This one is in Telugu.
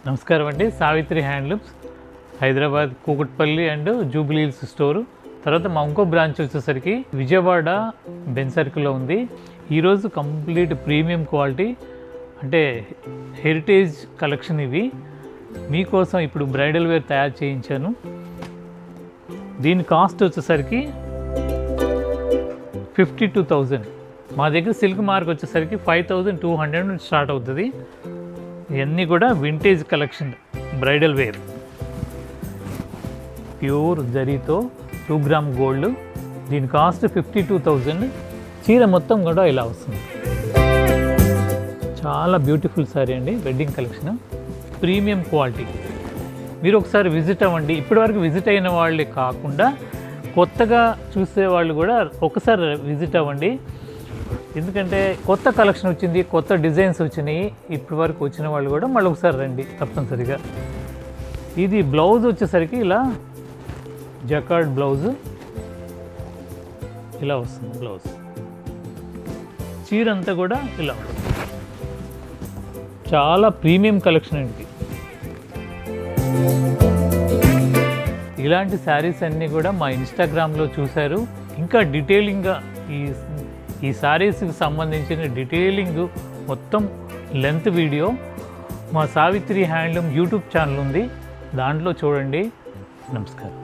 నమస్కారం అండి. Savitri handlooms Hyderabad Kukatpally and Jubilee hills store. తర్వాత మా ఇంకో బ్రాంచ్ వచ్చేసరికి విజయవాడ బెన్ సర్కిల్లో ఉంది. ఈరోజు కంప్లీట్ ప్రీమియం క్వాలిటీ అంటే హెరిటేజ్ కలెక్షన్ ఇవి మీకోసం ఇప్పుడు బ్రైడల్ వేర్ తయారు చేయించాను. దీని కాస్ట్ వచ్చేసరికి 52,000. మా దగ్గర సిల్క్ మార్క్ వచ్చేసరికి 5,200 నుంచి స్టార్ట్ అవుతుంది. ఇవన్నీ కూడా vintage collection bridal wear, pure జరీతో 2 గ్రామ్ గోల్డ్. దీని కాస్ట్ 52,000. చీర మొత్తం కూడా ఇలా వస్తుంది. చాలా బ్యూటిఫుల్ సారీ అండి, వెడ్డింగ్ కలెక్షన్, ప్రీమియం క్వాలిటీ. మీరు ఒకసారి విజిట్ అవ్వండి. ఇప్పటివరకు విజిట్ అయిన వాళ్ళే కాకుండా కొత్తగా చూసే వాళ్ళు కూడా ఒకసారి విజిట్ అవ్వండి. ఎందుకంటే కొత్త కలెక్షన్ వచ్చింది, కొత్త డిజైన్స్ వచ్చినాయి. ఇప్పటి వరకు వచ్చిన వాళ్ళు కూడా మళ్ళీ ఒకసారి రండి తప్పనిసరిగా. ఇది బ్లౌజ్ వచ్చేసరికి ఇలా జకార్డ్ బ్లౌజు ఇలా వస్తుంది. బ్లౌజ్ చీర అంతా కూడా ఇలా ఉంటుంది. చాలా ప్రీమియం కలెక్షన్ అండి. ఇలాంటి శారీస్ అన్నీ కూడా మా ఇన్స్టాగ్రామ్లో చూశారు. ఇంకా డీటెయిలింగ్గా ఈ శారీస్కి సంబంధించిన డీటెయిలింగ్ మొత్తం లెంత్ వీడియో మా సావిత్రి హ్యాండ్లూమ్ యూట్యూబ్ ఛానల్ ఉంది, దాంట్లో చూడండి. నమస్కారం.